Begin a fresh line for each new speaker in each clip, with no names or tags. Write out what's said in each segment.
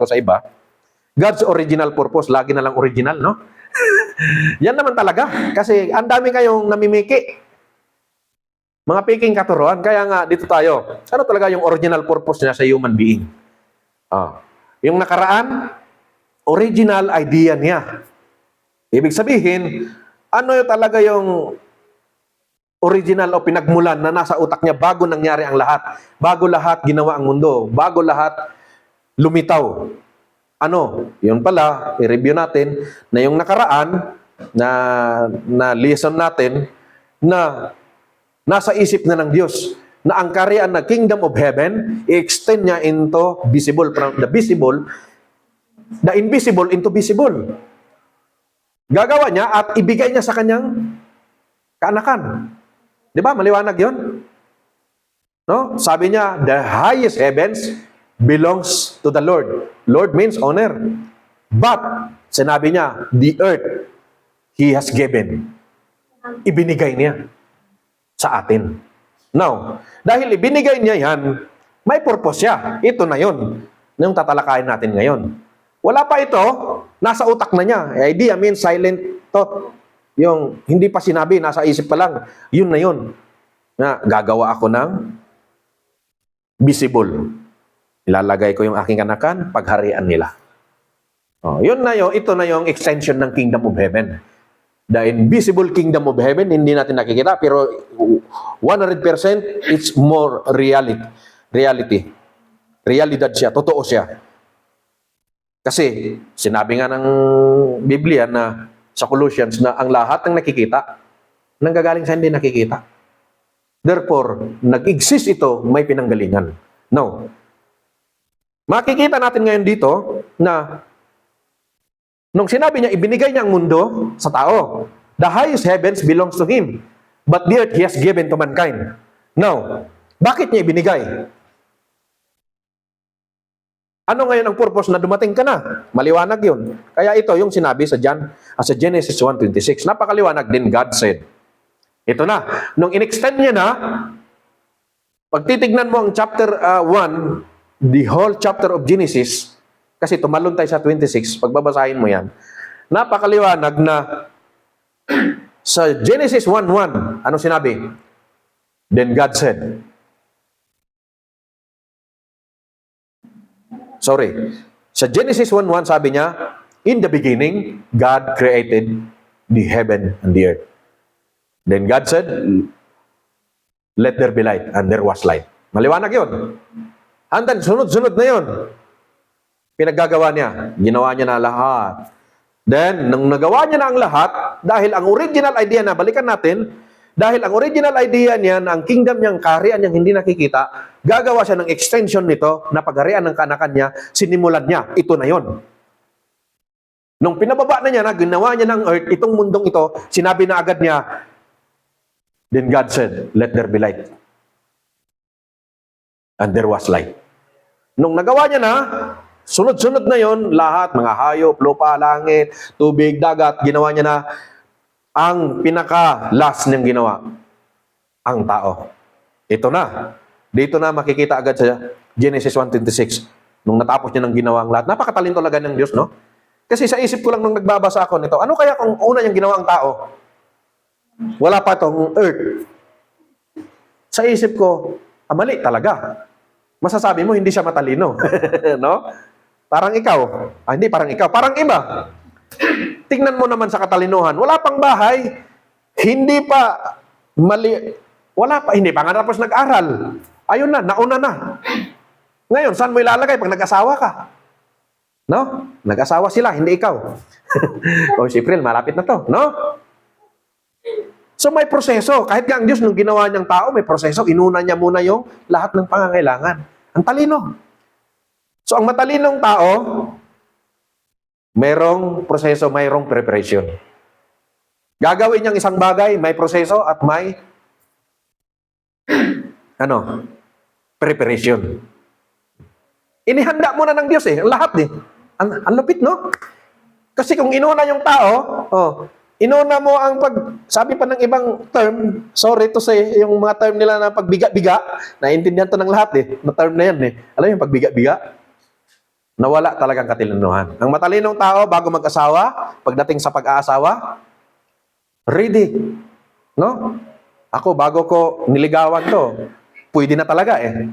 sa iba, God's original purpose, lagi na lang original, no? Yan naman talaga. Kasi ang dami kayong namimiki. Mga piking katuruan. Kaya nga, dito tayo. Ano talaga yung original purpose niya sa human being? Yung nakaraan, original idea niya. Ibig sabihin, ano yung talaga yung original o pinagmulan na nasa utak niya bago nangyari ang lahat. Bago lahat ginawa ang mundo. Bago lahat lumitaw. Ano? Yun pala, i-review natin na yung nakaraan na lesson natin na nasa isip na ng Diyos na ang kaharian na kingdom of heaven, i-extend niya into visible, from the visible, the invisible into visible. Gagawa niya at ibigay niya sa kanyang kaanakan. Di ba? Maliwanag yun? No? Sabi niya, the highest heavens belongs to the Lord. Lord means honor. But, sinabi niya, the earth, He has given. Ibinigay niya sa atin. Now, dahil ibinigay niya yan, may purpose siya. Ito na yun. Yung tatalakayin natin ngayon. Wala pa ito, nasa utak na niya. Idea means silent thought. Yung hindi pa sinabi, nasa isip pa lang. Yun na yun. Na gagawa ako ng visible. Ilalagay ko yung aking kanakan, pagharian nila. Yun na yun, ito na yung extension ng kingdom of heaven. The invisible kingdom of heaven, hindi natin nakikita, pero 100% it's more reality. Realidad siya, totoo siya. Kasi, sinabi nga ng Biblia na sa Colossians na ang lahat ng nakikita, nanggagaling sa hindi nakikita. Therefore, nag-exist ito, may pinanggalingan. Now, makikita natin ngayon dito na nung sinabi niya, ibinigay niya ang mundo sa tao. The highest heavens belongs to Him. But the earth He has given to mankind. Now, bakit niya ibinigay? Ano ngayon ang purpose na dumating ka na? Maliwanag yun. Kaya ito yung sinabi sa Genesis 1:26. Napakaliwanag din, God said. Ito na. Nung in-extend niya na, pag titignan mo ang chapter 1, the whole chapter of Genesis, kasi tumalon tayo sa 26, pagbabasahin mo yan, napakaliwanag na sa Genesis 1:1, ano sinabi? Then God said, sa Genesis 1:1 sabi niya, in the beginning, God created the heaven and the earth. Then God said, let there be light, and there was light. Maliwanag yun. And then, sunod-sunod na yun. Pinaggagawa niya. Ginawa niya na lahat. Then, nung nagawa niya na ang lahat, dahil ang original idea na, balikan natin, dahil ang original idea niya na ang kingdom niyang, kaharian niyang hindi nakikita, gagawa siya ng extension nito na pagharian ng kaanakan niya, sinimulan niya. Ito na yon. Nung pinababa na niya na, ginawa niya ng earth, itong mundong ito, sinabi na agad niya, then God said, let there be light. And there was light. Nung nagawa niya na, sunod-sunod na yon, lahat, mga hayop, lupa, langit, tubig, dagat, ginawa niya na ang pinaka-last niyang ginawa, ang tao. Ito na. Dito na makikita agad sa Genesis 1:26. Nung natapos niya ng ginawa ang lahat. Napakatalino talaga ng Diyos, no? Kasi sa isip ko lang nung nagbabasa ako nito, ano kaya kung una niyang ginawa ang tao? Wala pa itong earth. Sa isip ko, mali talaga. Masasabi mo, hindi siya matalino. No? Parang ikaw. Hindi parang ikaw. Parang iba. Tingnan mo naman sa katalinuhan. Wala pang bahay. Hindi pa hindi pa nga tapos nag-aral. Ayun na, nauna na. Ngayon, saan mo ilalagay pag nag-asawa ka? No? Nag-asawa sila, hindi ikaw. O si April, malapit na to. No? So may proseso. Kahit nga ang Diyos, nung ginawa niyang tao, may proseso. Inuna niya muna yung lahat ng pangangailangan. Ang talino. So ang matalinong tao, mayroong proseso, mayroong preparation. Gagawin niyang isang bagay, may proseso at may preparation. Inihanda mo na ng Diyos ang lahat Ang lupit, no? Kasi kung inuna yung tao, inuna mo ang sabi pa ng ibang term, sorry to say, yung mga term nila na pagbiga-biga, naiintindihan to ng lahat na term na yan Alam yung pagbiga-biga? Nawala talagang katalinuhan. Ang matalinong tao bago mag-asawa, pagdating sa pag-aasawa, ready. No? Ako, bago ko niligawan to, pwede na talaga eh.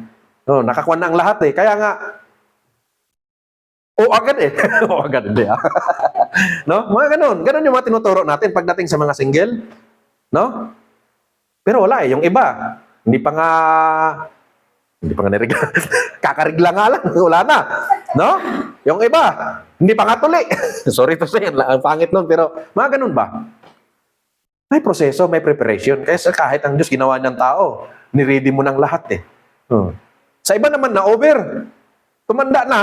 No, nakakuha na ang lahat eh. Kaya nga, agad eh. Agad hindi ah. No? Mga ganun. Ganun yung mga tinuturo natin pagdating sa mga single. No? Pero wala eh. Yung iba, hindi pa nga nirigla. Kakarigla nga lang. Wala na. No? Yung iba, hindi pa nga tuli. Sorry to say, ang pangit nun. Pero mga ganun ba? May proseso, may preparation. Kaya kahit ang Diyos ginawa niyang tao, niready mo ng lahat eh. Sa iba naman na over. Tumanda na.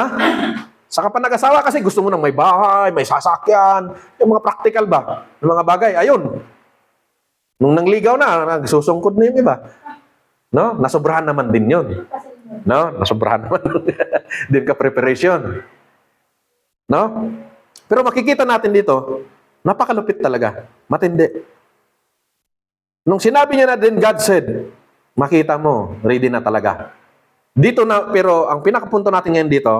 Saka pa nag-asawa kasi gusto mo nang may bahay, may sasakyan, yung mga practical ba? Yung mga bagay, ayun. Nung nangligaw na, nagsusungkod na yung iba. No? Nasobrahan naman din yun. No? Nasobrahan naman. Din ka preparation. No? Pero makikita natin dito, napakalupit talaga. Matindi. Nung sinabi niya na din, God said, makita mo, ready na talaga. Dito na, pero ang pinakapunto natin ngayon dito,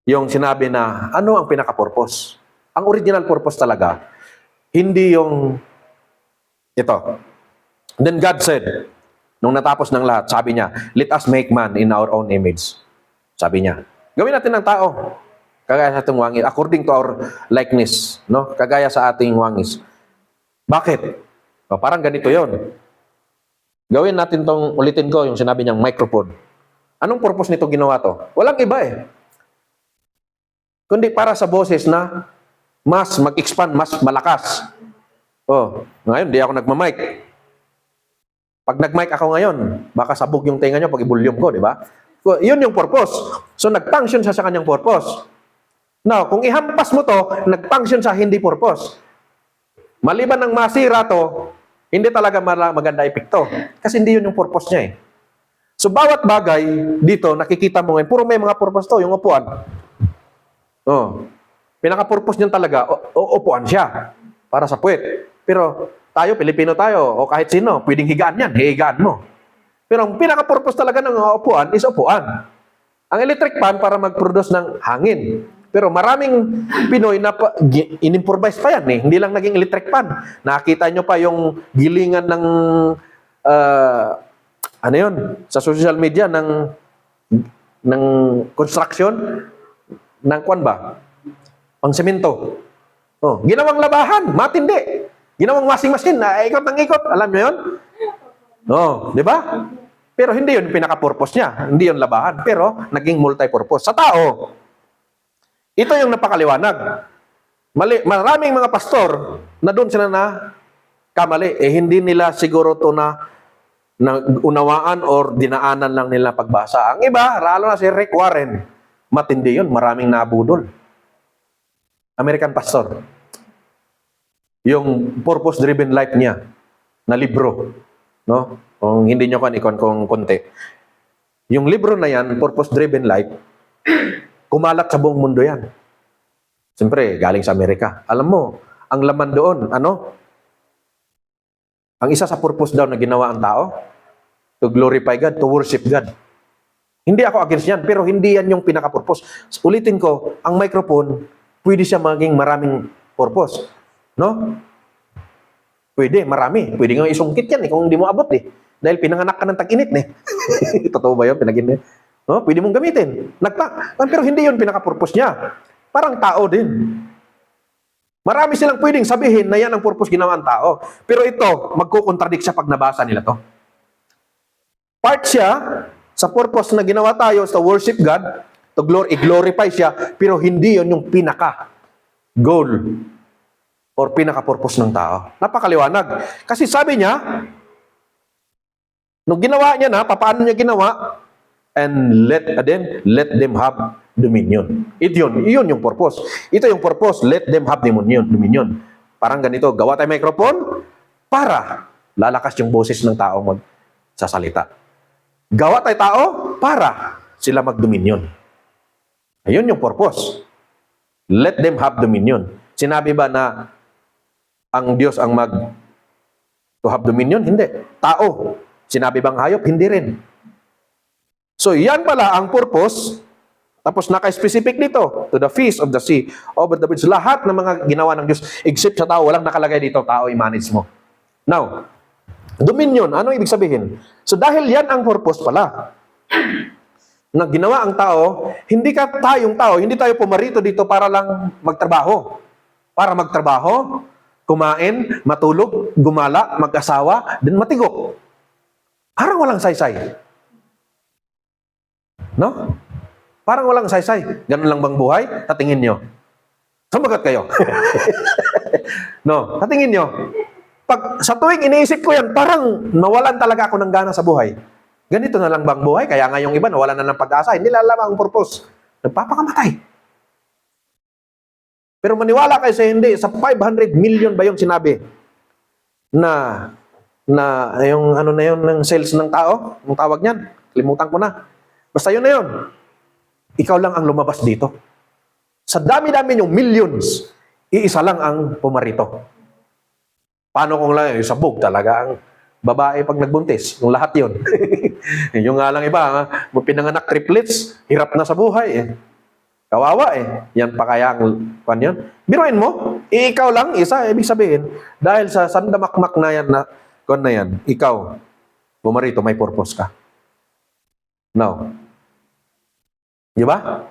yung sinabi na, ano ang pinaka-purpose? Ang original purpose talaga, hindi yung, ito. Then God said, nung natapos ng lahat, sabi niya, let us make man in our own image. Sabi niya, gawin natin ng tao, kagaya sa ating wangis, according to our likeness, no? Kagaya sa ating wangis. Bakit? O, parang ganito yon. Gawin natin tong, ulitin ko, yung sinabi niyang microphone. Anong purpose nito ginawa to? Walang iba eh. Kundi para sa boses na mas mag-expand, mas malakas. Oh, ngayon, di ako nagmamic. Pag nag-mic ako ngayon, baka sabog yung tenga nyo pag i-volume ko, di ba? So, yun yung purpose. So, nag-function siya sa kanyang purpose. Now, kung ihampas mo to, nag-function sa hindi purpose. Maliban ng masira to, hindi talaga maganda epekto. Kasi hindi yun yung purpose niya eh. So, bawat bagay dito, nakikita mo ngayon, puro may mga purpose to, yung upuan. Oh, pinaka-purpose niyan talaga, upuan siya para sa puwet. Pero tayo, Pilipino tayo, o kahit sino, pwedeng higaan yan, higaan mo. Pero ang pinaka-purpose talaga ng upuan is upuan. Ang electric fan para mag-produce ng hangin. Pero maraming Pinoy na in-improvise pa yan eh. Hindi lang naging electric fan. Nakita nyo pa yung gilingan ng ano yun, sa social media ng construction ng kwan ba? Pang semento. Oh, ginawang labahan, matindi. Ginawang washing machine, ikot ng ikot. Alam nyo yun? Oh, di ba? Pero hindi yun pinaka-purpose niya. Hindi yun labahan. Pero naging multi-purpose. Sa tao, ito yung napakaliwanag. Maraming mga pastor na doon sila na kamali. Hindi nila siguro to na unawaan or dinaanan lang nila pagbasa. Ang iba, lalo na si Rick Warren, matindi yun. Maraming nabudol. American pastor. Yung purpose-driven life niya na libro. No? Kung hindi nyo ikon kung konti. Yung libro na yan, purpose-driven life, kumalat sa buong mundo yan. Siyempre, galing sa Amerika. Alam mo, ang laman doon, ano? Ang isa sa purpose daw na ginawa ang tao, to glorify God, to worship God. Hindi ako against yan, pero hindi yan yung pinaka-purpose. Ulitin ko, ang microphone, pwede siya maging maraming purpose. No? Pwede, marami. Pwede nga isungkit yan kung hindi mo abot eh. Dahil pinanganak ka ng tag-init eh. Totoo ba yun? Pinag-init. No? Pwede mong gamitin. Pero hindi yun pinaka-purpose niya. Parang tao din. Marami silang pwedeng sabihin na yan ang purpose ginawa ng tao. Pero ito, magkukontradict siya pag nabasa nila to. Part siya sa purpose na ginawa tayo sa worship God, to glorify siya, pero hindi yun yung pinaka-goal or pinaka-purpose ng tao. Napakaliwanag. Kasi sabi niya, nung ginawa niya na, paano niya ginawa? And let them have dominion. Iyon yung purpose. Ito yung purpose, let them have dominion. Parang ganito, gawa tayo microphone para lalakas yung boses ng tao magsasalita. Gawa tayo tao para sila mag-dominion. Ayun yung purpose. Let them have dominion. Sinabi ba na ang Diyos ang to have dominion? Hindi. Tao. Sinabi bang hayop? Hindi rin. So, yan pala ang purpose Tapos naka-specific dito, to the fish of the sea, over the birds. Lahat ng mga ginawa ng Diyos, except sa tao, walang nakalagay dito, tao, i-manage mo. Now, dominion, ano ibig sabihin? So dahil yan ang purpose pala, na ginawa ang tao, hindi tayo pumarito dito para lang magtrabaho. Para magtrabaho, kumain, matulog, gumala, mag-asawa, then matigo. Parang walang saysay. No? Parang walang saysay. Ganun lang bang buhay? Tatingin nyo. Sumagot kayo. No, tatingin nyo. Pag sa tuwing iniisip ko yan, parang nawalan talaga ako ng gana sa buhay. Ganito na lang bang buhay? Kaya nga yung iba, nawalan na ng pag-asa. Hindi alam ang purpose. Nagpapakamatay. Pero maniwala kayo sa hindi, sa 500 million ba yung sinabi na yung ano na yun ng sales ng tao? Ang tawag niyan? Kalimutan ko na. Basta yun na yun. Ikaw lang ang lumabas dito. Sa dami-dami yung millions, iisa lang ang pumarito. Paano kung lang, sabog talaga ang babae pag nagbuntis. Yung lahat yun. Yung nga lang iba, pinanganak triplets, hirap na sa buhay eh. Kawawa eh. Yan pa kaya ang pan yun. Biruin mo, ikaw lang, isa, ibig sabihin, dahil sa sandamakmak na yan, ikaw, pumarito, may purpose ka. Now, di ba?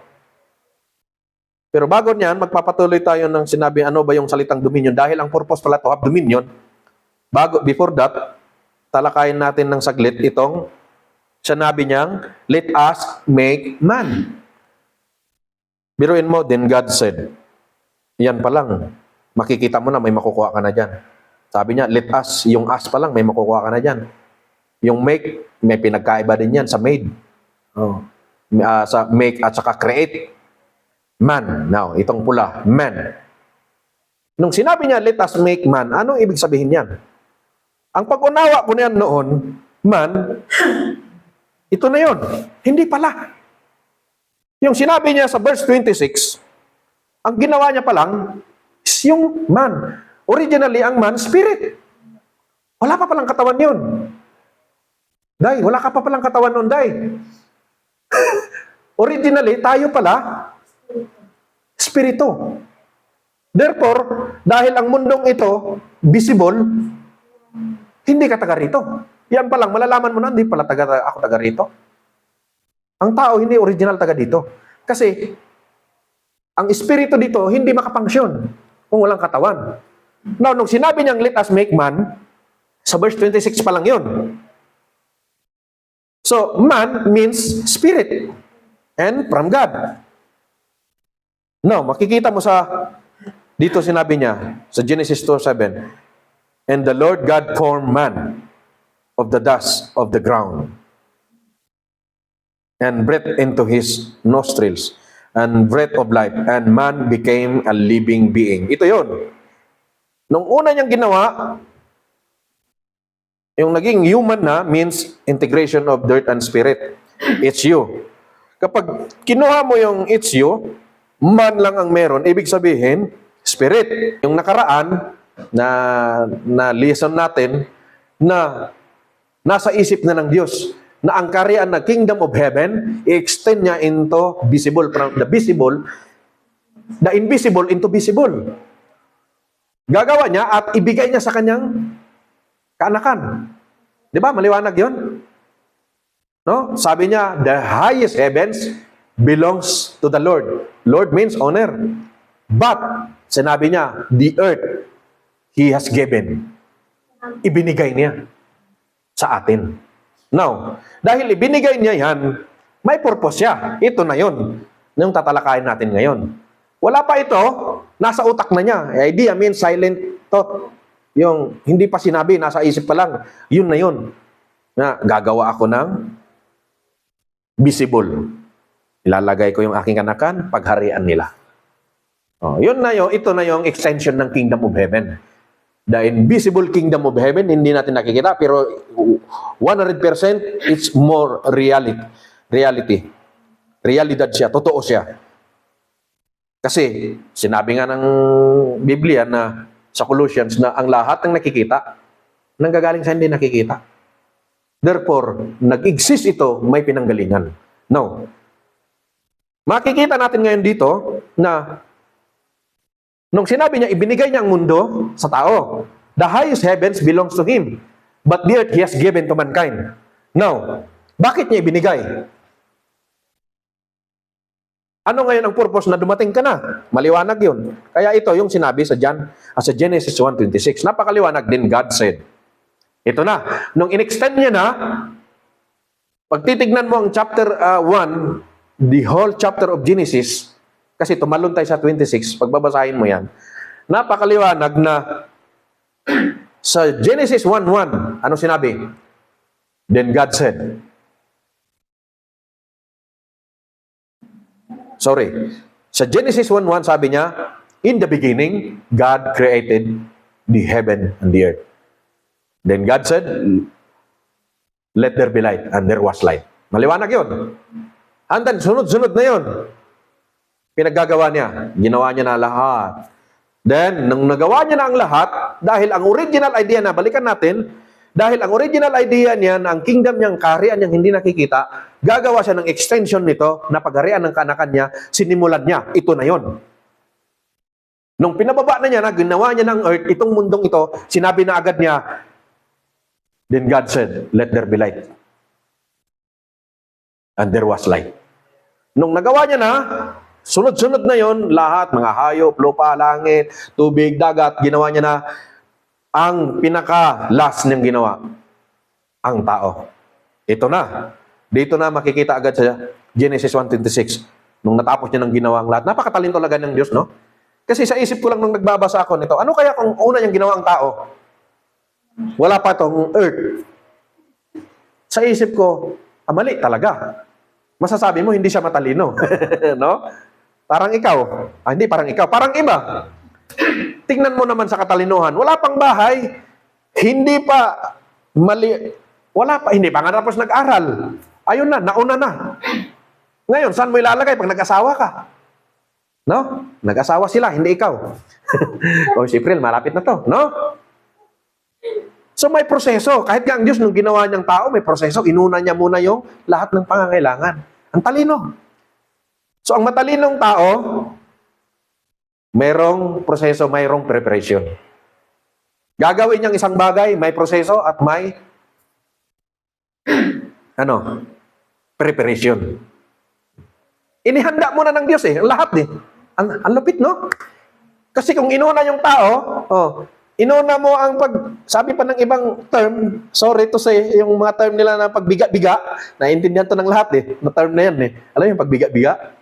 Pero bago niyan, magpapatuloy tayo ng sinabi, ano ba yung salitang dominion? Dahil ang purpose pala to have dominion, before that, talakayin natin ng saglit itong sinabi niyang, let us make man. Biruin mo, then God said. Yan pa lang. Makikita mo na may makukuha ka na dyan. Sabi niya, let us, yung us pa lang, may makukuha ka na dyan. Yung make, may pinagkaiba din yan sa made. Oh. Sa make at saka create. Man. Now, itong pula, man. Nung sinabi niya, let us make man, anong ibig sabihin yan? Ang pag-unawa ko niyan noon, man, ito na yon. Hindi pala. Yung sinabi niya sa verse 26, ang ginawa niya pa lang is yung man. Originally, ang man, spirit. Wala pa palang katawan yun. Day, wala ka pa palang katawan nun, Day. Originally, tayo pala, spirito. Therefore, dahil ang mundong ito, visible, hindi ka taga rito. Yan pa lang, malalaman mo na, hindi pala ako taga rito. Ang tao, hindi original taga dito. Kasi, ang espiritu dito, hindi makapangsyon kung walang katawan. Now, nung sinabi niyang, let us make man, sa verse 26 pa lang yun. So, man means spirit. And from God. Now, makikita mo dito sinabi niya, sa Genesis 2:7, and the Lord God formed man of the dust of the ground and breathed into his nostrils and breath of life, and man became a living being. Ito yon. Nung una niyang ginawa, yung naging human na means integration of dirt and spirit. It's you. Kapag kinuha mo yung it's you, man lang ang meron, ibig sabihin, spirit. Yung nakaraan, na lesson natin, na nasa isip na ng Diyos, na ang kaharian na kingdom of heaven, i-extend niya into visible, from the visible, the invisible into visible. Gagawa niya at ibigay niya sa kanyang kaanakan. Di ba? Maliwanag yun? No? Sabi niya, the highest heavens belongs to the Lord. Lord means owner. But, sinabi niya, the earth, He has given. Ibinigay niya sa atin. Now, dahil ibinigay niya yan, may purpose siya. Ito na yun. Yung tatalakayin natin ngayon. Wala pa ito, nasa utak na niya. Idea means silent thought. Yung hindi pa sinabi, nasa isip pa lang. Yun na yun. Na gagawa ako ng visible. Ilalagay ko yung aking kanakan, pagharian nila. Oh, yun na yun, ito na yung extension ng kingdom of heaven. The invisible kingdom of heaven, hindi natin nakikita, pero 100% it's more reality. Realidad siya, totoo siya. Kasi, sinabi nga ng Biblia na sa Colossians na ang lahat ng nakikita, nanggagaling sa hindi nakikita. Therefore, nag-exist ito, may pinanggalingan. Now, Makikita natin ngayon dito na nung sinabi niya, ibinigay niya ang mundo sa tao. The highest heavens belongs to Him, but the earth He has given to mankind. Now, bakit niya ibinigay? Ano ngayon ang purpose na dumating ka na? Maliwanag yun. Kaya ito yung sinabi sa Genesis 1:26. Napakaliwanag din, God said. Ito na. Nung in-extend niya na, pag titignan mo ang chapter 1, the whole chapter of Genesis, kasi tumalon tayo sa 26, pagbabasahin mo yan, napakaliwanag na sa Genesis 1:1, ano sinabi? Then God said, sa Genesis 1:1 sabi niya, in the beginning, God created the heaven and the earth. Then God said, let there be light, and there was light. Maliwanag yun. And then, sunod-sunod na yun. Pinaggagawa niya. Ginawa niya na lahat. Then, nung nagawa niya na ang lahat, dahil ang original idea na, balikan natin, dahil ang original idea niya na ang kingdom niyang, kaharian niyang hindi nakikita, gagawa siya ng extension nito na pagharian ng kaanakan niya, sinimulan niya. Ito na yon. Nung pinababa na niya na, ginawa niya ng earth, itong mundong ito, sinabi na agad niya, then God said, let there be light. And there was light. Nung nagawa niya na, sunod-sunod na yon, lahat, mga hayop, lupa, langit, tubig, dagat, ginawa niya na. Ang pinaka-last niyang ginawa, ang tao. Ito na. Dito na makikita agad sa Genesis 1:26. Nung natapos niya ng ginawa ang lahat. Napakatalino talaga ng Diyos, no? Kasi sa isip ko lang nung nagbabasa ako nito, ano kaya kung una niyang ginawa ang tao? Wala pa itong earth. Sa isip ko, mali talaga. Masasabi mo, hindi siya matalino. No? Parang ikaw. Hindi parang ikaw. Parang iba. Tingnan mo naman sa katalinuhan. Wala pang bahay. Hindi pa hindi pa nga tapos nag-aral. Ayun na, nauna na. Ngayon, saan mo ilalagay pag nag-asawa ka? No? Nag-asawa sila, hindi ikaw. O si April, malapit na to. No? So may proseso. Kahit nga ang Diyos nung ginawa niyang tao, may proseso. Inuna niya muna yung lahat ng pangangailangan. Ang talino. So ang matalinong tao, mayroong proseso, mayroong preparation. Gagawin niyang isang bagay, may proseso at may preparation. Inihanda muna ng Diyos lahat Ang lupit, no? Kasi kung inuna yung tao, inuna mo ang sabi pa ng ibang term, sorry to say, yung mga term nila na pagbiga-biga, naiintindihan to ng lahat na term na yan Alam mo yung pagbiga-biga?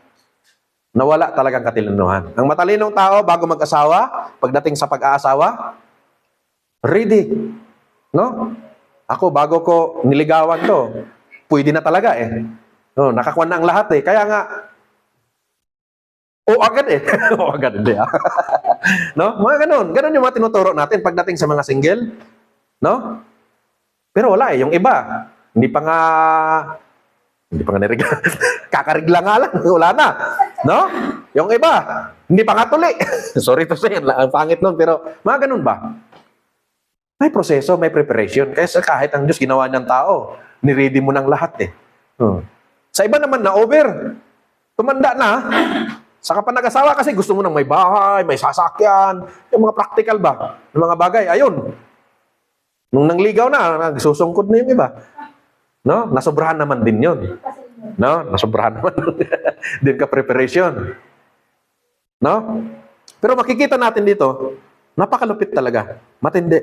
Nawala talagang katalinuhan. Ang matalinong tao, bago mag-asawa, pagdating sa pag-aasawa, ready. No? Ako, bago ko niligawan to, pwede na talaga No, nakakuha na ang lahat Kaya nga, agad agad hindi No? Mga ganun. Ganun yung mga tinuturo natin pagdating sa mga single. No? Pero wala yung iba. Hindi pa nga nirigla. Kakarigla nga lang. Wala na. No? Yung iba, hindi pa nga tuli. Sorry to say, ang pangit nun. Pero mga ganun ba? May proseso, may preparation. Kaya kahit ang Diyos ginawa niyang tao, niready mo ng lahat Sa iba naman na over. Tumanda na. Saka pa nag-asawa kasi gusto mo nang may bahay, may sasakyan, yung mga practical ba? Yung mga bagay, ayun. Nung nangligaw na, nagsusungkod na yung iba. No? Nasobrahan naman din yun. No? Nasobrahan naman. Din ka preparation. No? Pero makikita natin dito, napakalupit talaga. Matindi.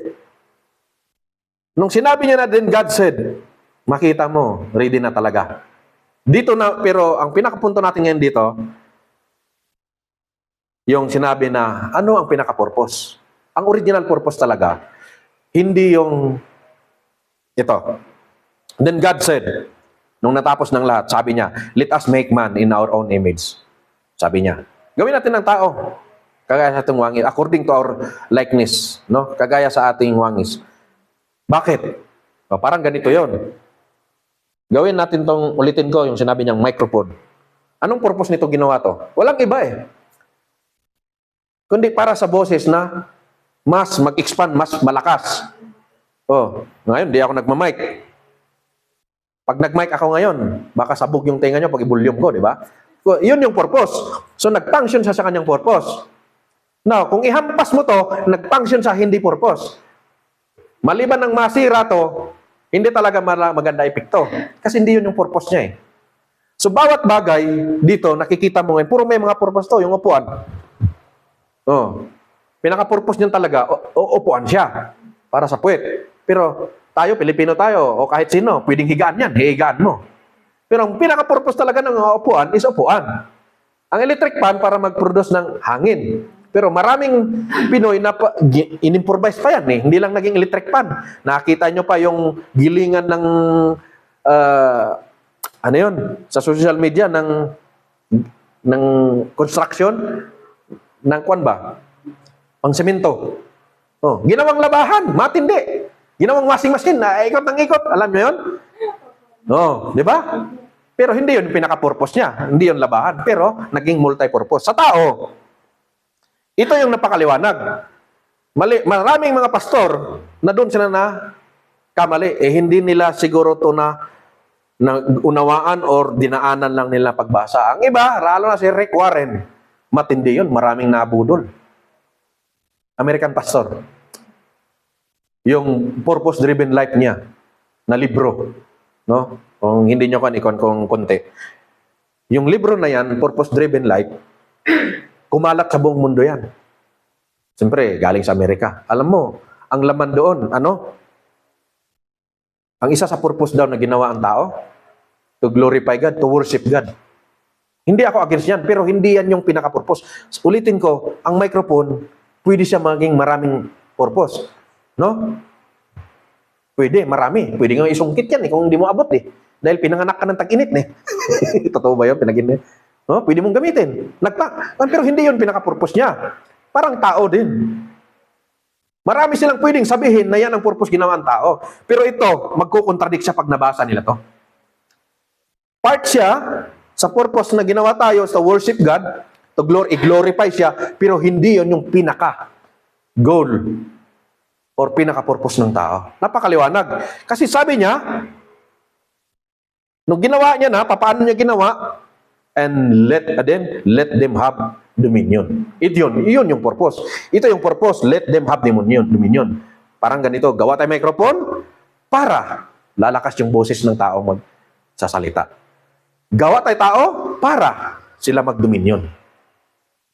Nung sinabi niya na din, God said, makita mo, ready na talaga. Dito na, pero ang pinakapunto natin ngayon dito, yung sinabi na, ano ang pinaka-purpose? Ang original purpose talaga, hindi yung ito. Then God said, nung natapos ng lahat, sabi niya, let us make man in our own image. Sabi niya, gawin natin ng tao, kagaya sa ating wangis, according to our likeness, no? Kagaya sa ating wangis. Bakit? Parang ganito yon. Gawin natin ulitin ko, yung sinabi niyang microphone. Anong purpose nito ginawa to? Walang iba kundi para sa boses na mas mag-expand, mas malakas. Ngayon, di ako nagmamic. Pag nag-mic ako ngayon, baka sabog yung tenga nyo pag i-volume ko, di ba? Yun yung purpose. So, nag-function siya sa kanyang purpose. Now, kung ihampas mo to, nag-function sa hindi purpose. Maliban ng masira to, hindi talaga maganda epekto. Kasi hindi yun yung purpose niya eh. So, bawat bagay dito, nakikita mo ngayon, puro may mga purpose to, yung upuan. Oh. Pinaka-purpose niyan talaga, upuan siya para sa puwet. Pero tayo, Pilipino tayo, o kahit sino, pwedeng higaan yan, higaan mo. Pero ang pinaka-purpose talaga ng upuan is upuan. Ang electric fan para mag-produce ng hangin. Pero maraming Pinoy na in-improvise pa yan eh. Hindi lang naging electric fan. Nakita nyo pa yung gilingan ng ano yun, sa social media ng construction ng kwan ba? Pang semento. Oh, ginawang labahan, matindi. Ginawang washing machine, na ikot ng ikot. Alam niyo yun? Oh, di ba? Pero hindi yun pinaka-purpose niya. Hindi yun labahan. Pero naging multi-purpose. Sa tao, ito yung napakaliwanag. Maraming mga pastor na doon sila na kamali. Hindi nila siguro to na unawaan or dinaanan lang nila pagbasa. Ang iba, lalo na si Rick Warren, matindi yun. Maraming nabudol. American pastor. Yung purpose-driven life niya na libro. No? Kung hindi nyo ikon kung konti. Yung libro na yan, purpose-driven life, kumalat sa buong mundo yan. Siyempre, galing sa Amerika. Alam mo, ang laman doon, ano? Ang isa sa purpose daw na ginawa ang tao, to glorify God, to worship God. Hindi ako against yan, pero hindi yan yung pinaka-purpose. Ulitin ko, ang microphone, pwede siya maging maraming purpose. No? Pwede, marami. Pwede nga isungkit yan kung hindi mo abot Dahil pinanganak ka ng tag-init Totoo ba yun? Pinag-init? No? Pwede mong gamitin. Pero hindi yun pinaka-purpose niya. Parang tao din. Marami silang pwedeng sabihin na yan ang purpose ginawa ang tao. Pero ito, magkukontradict siya pag nabasa nila to. Part siya sa purpose na ginawa tayo sa worship God, to glorify siya, pero hindi yon yung pinaka-goal or pinaka-purpose ng tao. Napakaliwanag. Kasi sabi niya, nung ginawa niya na, paano niya ginawa? And let them have dominion. Iyon yung purpose. Ito yung purpose, let them have dominion. Parang ganito, gawa tayo microphone para lalakas yung boses ng tao magsasalita. Gawa tayo tao para sila mag-dominion.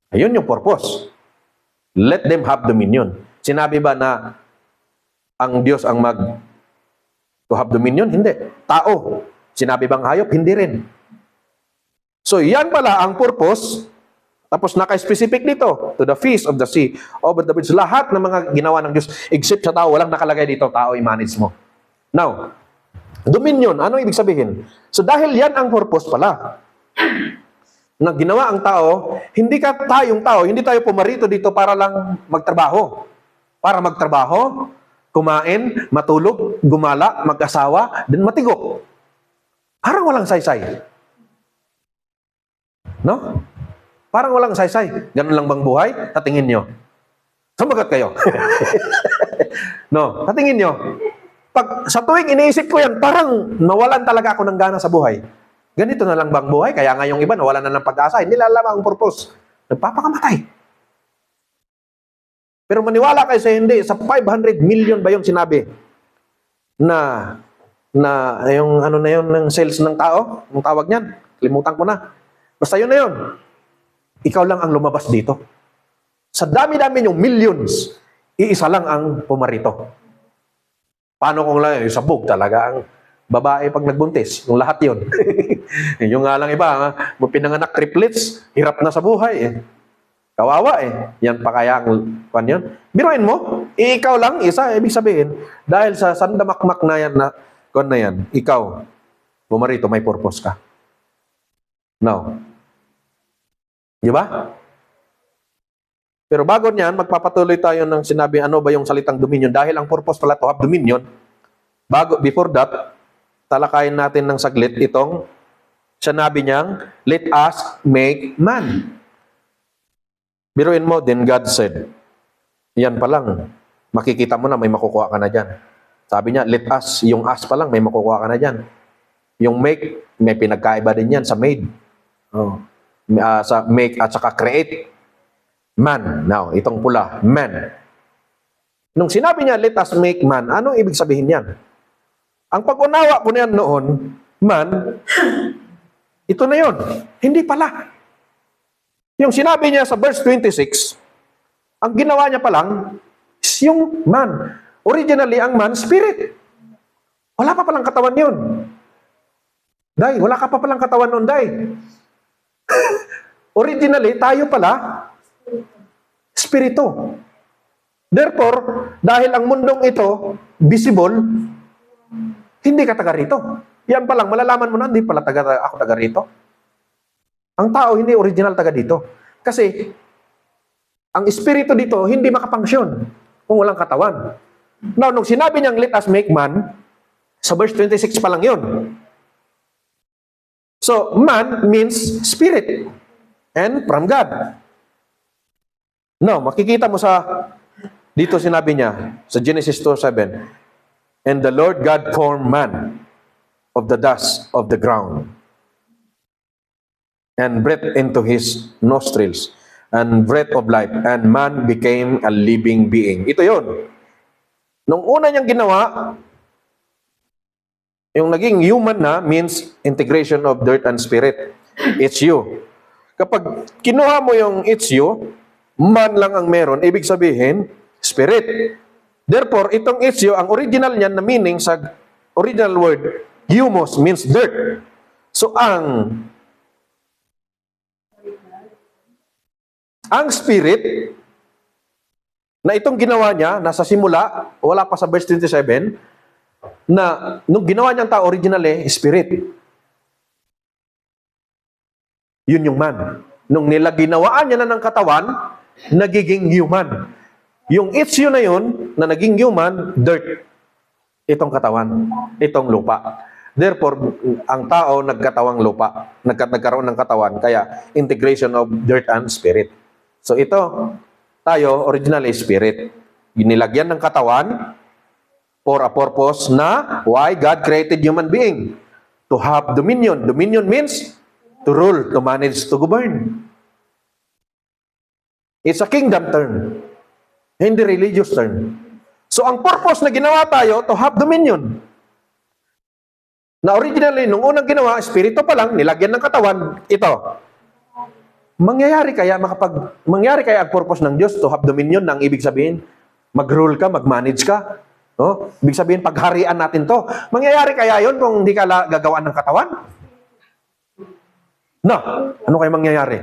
Ayun yung purpose. Let them have dominion. Sinabi ba na ang Diyos ang to have dominion? Hindi. Tao. Sinabi bang hayop? Hindi rin. So, yan pala ang purpose. Tapos naka-specific dito, to the fish of the sea, over the bridge. Lahat ng mga ginawa ng Diyos, except sa tao, walang nakalagay dito, tao i-manage mo. Now, dominion, ano ibig sabihin? So, dahil yan ang purpose pala, na ginawa ang tao, hindi tayo pumarito dito para lang magtrabaho. Para magtrabaho, kumain, matulog, gumala, mag-asawa, then matigo. Parang walang saysay. No? Parang walang saysay. Ganun lang bang buhay? Tatingin nyo. Sumagot kayo. No, tatingin nyo. Pag sa tuwing iniisip ko yan, parang nawalan talaga ako ng gana sa buhay. Ganito na lang bang buhay? Kaya nga yung iba, nawalan na ng pag-asa. Hindi alam ang purpose. Nagpapakamatay. Pero maniwala kayo sa hindi, sa 500 million ba yung sinabi na yung ano na yun ng sales ng tao? Ang tawag niyan? Kalimutan ko na. Basta yun na yun. Ikaw lang ang lumabas dito. Sa dami-dami yung millions, iisa lang ang pumarito. Paano kung lang, yung sabog talaga ang babae pag nagbuntis. Yung lahat yun. Yung nga lang iba, pinanganak triplets, hirap na sa buhay Kawawa Yan pa kaya ang kwan yun. Biruin mo, ikaw lang, isa, ibig sabihin, dahil sa sandamakmak na yan, kwan na yan, ikaw, pumarito, may purpose ka. Now, di ba? Pero bago niyan, magpapatuloy tayo ng sinabi, ano ba yung salitang dominion? Dahil ang purpose pala to have dominion, before that, talakayin natin ng saglit itong sinabi niyang, let us make man. Biruin mo, then God said. Yan pa lang, makikita mo na may makukuha ka na dyan. Sabi niya, let us, yung us pa lang, may makukuha ka na dyan. Yung make, may pinagkaiba din yan sa made. Oh. sa make at saka create man. Now, itong pula, man. Nung sinabi niya, let us make man, anong ibig sabihin yan? Ang pag-unawa ko niyan noon, man, ito na yon. Hindi pala. Yung sinabi niya sa verse 26, ang ginawa niya pa lang is yung man. Originally, ang man, spirit. Wala pa palang katawan yun. Day, wala ka pa palang katawan nun, Day. Originally, tayo pala, spirito. Therefore, dahil ang mundong ito, visible, hindi ka taga rito. Yan pa lang, malalaman mo na, hindi pala ako taga rito. Ang tao, hindi original taga dito. Kasi, ang espiritu dito, hindi makapangsyon kung walang katawan. Now, nung sinabi niyang, let us make man, sa verse 26 pa lang yun. So, man means spirit and from God. Now, makikita mo dito sinabi niya, sa Genesis 2:7, and the Lord God formed man of the dust of the ground and breathed into his nostrils and breath of life, and man became a living being. Ito yon. Nung una niyang ginawa, yung naging human na means integration of dirt and spirit. It's you. Kapag kinuha mo yung it's you, man lang ang meron, ibig sabihin, spirit. Therefore, itong it's you, ang original niyan na meaning sa original word, humus means dirt. So, ang spirit, na itong ginawa niya, nasa simula, wala pa sa verse 27, na nung ginawa niyang tao originally, spirit. Yun yung man. Nung ginawaan niya na ng katawan, nagiging human. Yung it's you na yun, na naging human, dirt. Itong katawan, itong lupa. Therefore, ang tao nagkatawang lupa, nagkaroon ng katawan, kaya integration of dirt and spirit. So ito, tayo, originally spirit. Ginilagyan ng katawan for a purpose na why God created human being. To have dominion. Dominion means to rule, to manage, to govern. It's a kingdom term. Hindi religious term. So ang purpose na ginawa tayo, to have dominion. Na originally, nung unang ginawa, espiritu pa lang, nilagyan ng katawan, ito. Mangyayari kaya ang purpose ng Diyos to have dominion, nang ibig sabihin, mag-rule ka, mag-manage ka. No? Ibig sabihin, pagharian natin to. Mangyayari kaya yon kung hindi ka gagawaan ng katawan? No. Ano kaya mangyayari?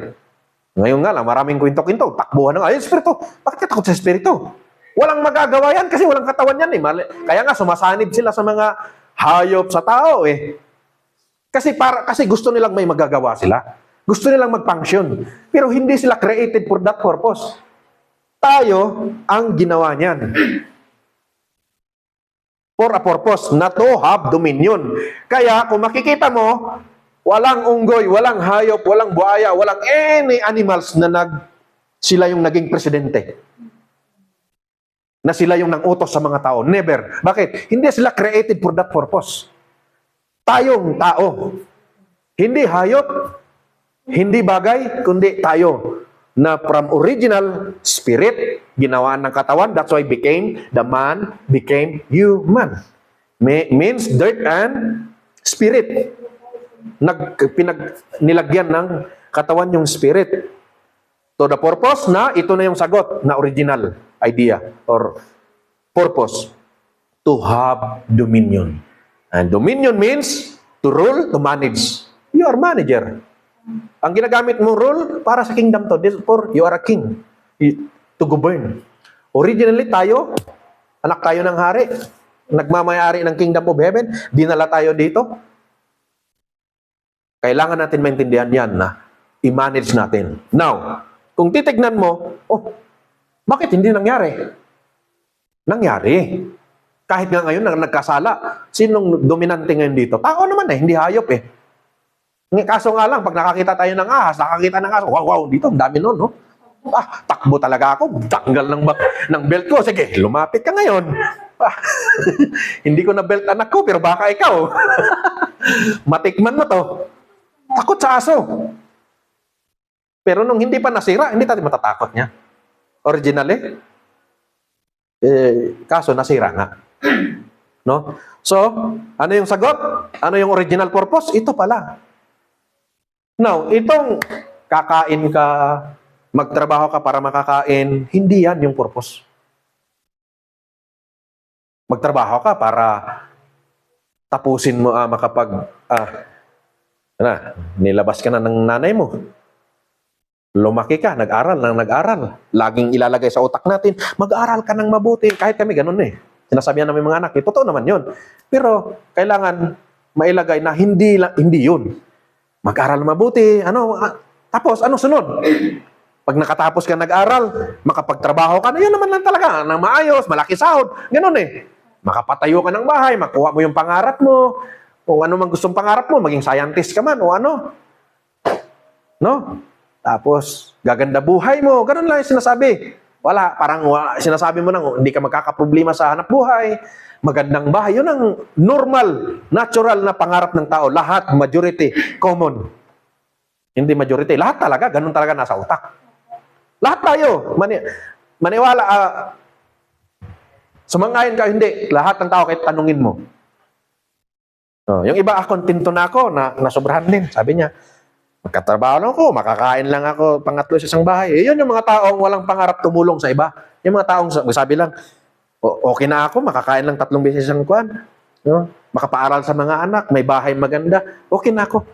Ngayon nga lang, maraming kwento-kwento. Takbuhan ng espiritu. Bakit ka takot sa espiritu? Walang magagawa yan kasi walang katawan yan. Kaya nga, sumasanib sila sa mga hayop sa tao. Kasi gusto nilang may magagawa sila. Gusto nilang mag-function. Pero hindi sila created for that purpose. Tayo ang ginawa niyan. For a purpose, na to have dominion. Kaya, kung makikita mo, walang unggoy, walang hayop, walang buhaya, walang any animals na sila yung naging presidente. Na sila yung nang-utos sa mga tao. Never. Bakit? Hindi sila created for that purpose. Tayong tao. Hindi hayop, hindi bagay, kundi tayo. Na from original spirit, ginawaan ng katawan, that's why the man became human. Means dirt and spirit. Nilagyan ng katawan yung spirit. To the purpose na, ito na yung sagot na original idea or purpose. To have dominion. And dominion means to rule, to manage. You are manager. Ang ginagamit mong rule para sa kingdom to. Therefore, you are a king. To govern. Originally, tayo, anak tayo ng hari. Nagmamayari ng kingdom of heaven. Dinala tayo dito. Kailangan natin maintindihan yan na i-manage natin. Now, kung titignan mo, bakit hindi nangyari? Nangyari. Kahit nga ngayon nagkasala. Sinong dominante ngayon dito? Tao naman hindi hayop Kaso nga lang, pag nakakita tayo ng ahas, nakakita ng aso, wow, dito, ang dami nun, no? Takbo talaga ako, tanggal ng belt ko. Sige, lumapit ka ngayon. Hindi ko na belt anak ko, pero baka ikaw. Matikman mo to. Takot sa aso. Pero nung hindi pa nasira, hindi tayo matatakot niya. Originally, kaso nasira nga. No? So, ano yung sagot? Ano yung original purpose? Ito pala. Now, itong kakain ka, magtrabaho ka para makakain, hindi yan yung purpose. Magtrabaho ka para tapusin mo, nilabas ka na ng nanay mo. Lumaki ka, nag-aral ng nag-aral. Laging ilalagay sa utak natin, mag-aral ka ng mabuti. Kahit kami ganun eh. Sinasabihan namin mga anak, totoo naman yun. Pero kailangan mailagay na hindi yun. Mag-aral mabuti. Tapos, ano sunod? Pag nakatapos ka nag-aral, makapagtrabaho ka, yun naman lang talaga, nang maayos, malaki sahod. Ganun eh. Makapatayo ka ng bahay, makuha mo yung pangarap mo, kung ano man gustong pangarap mo, maging scientist ka man, o ano. No? Tapos, gaganda buhay mo. Ganun lang yung sinasabi. Sinasabi mo nang hindi ka magkakaproblema sa hanap buhay. Magandang bahay. Yun ang normal, natural na pangarap ng tao. Lahat, majority, common. Hindi majority. Lahat talaga, ganun talaga nasa utak. Lahat tayo. Maniwala, sumangayon ka, hindi. Lahat ng tao, kahit tanungin mo. Yung iba, kontento na ako, nasobrahan din. Sabi niya, magkatrabaho lang ako, makakain lang ako, pangatlo sa isang bahay. Yun yung mga taong walang pangarap tumulong sa iba. Yung mga taong sabi lang, okay na ako, makakain lang 3 beses ang kuwan. Makapaaral sa mga anak, may bahay maganda, okay na ako.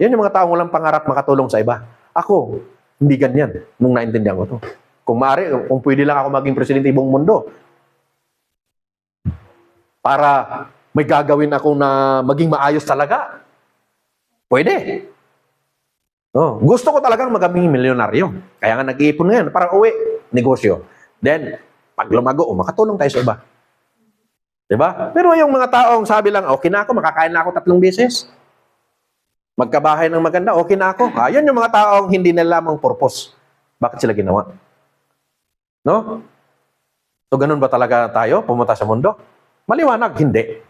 Yun yung mga taong walang pangarap makatulong sa iba. Ako, hindi ganyan, nung naintindihan ko to. Kung pwede lang ako maging presidente ibang mundo, para may gagawin ako na maging maayos talaga, pwede. Gusto ko talagang maging milyonaryo. Kaya nga nag-iipon ngayon para uwi, negosyo. Then, pag lumago, makatulong tayo sa iba. Diba? Pero yung mga taong sabi lang, okay na ako, makakain na ako 3 beses. Magkabahay ng maganda, okay na ako. Yun yung mga taong hindi nila lamang purpose. Bakit sila ginawa? No? So, ganun ba talaga tayo pumunta sa mundo? Maliwanag, hindi.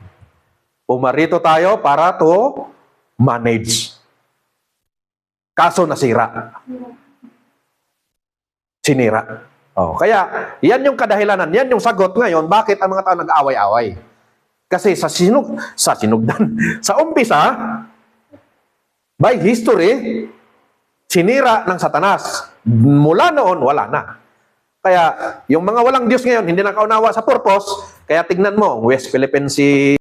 Pumarito tayo para to manage. Kaso nasira. Sinira. Kaya, yan yung kadahilanan, yan yung sagot ngayon, bakit ang mga tao nag-away-away. Kasi sa sinugdan, sa umpisa, by history, sinira ng Satanas. Mula noon, wala na. Kaya, yung mga walang Diyos ngayon, hindi nakaunawa sa purpose, kaya tignan mo, West Philippine Sea,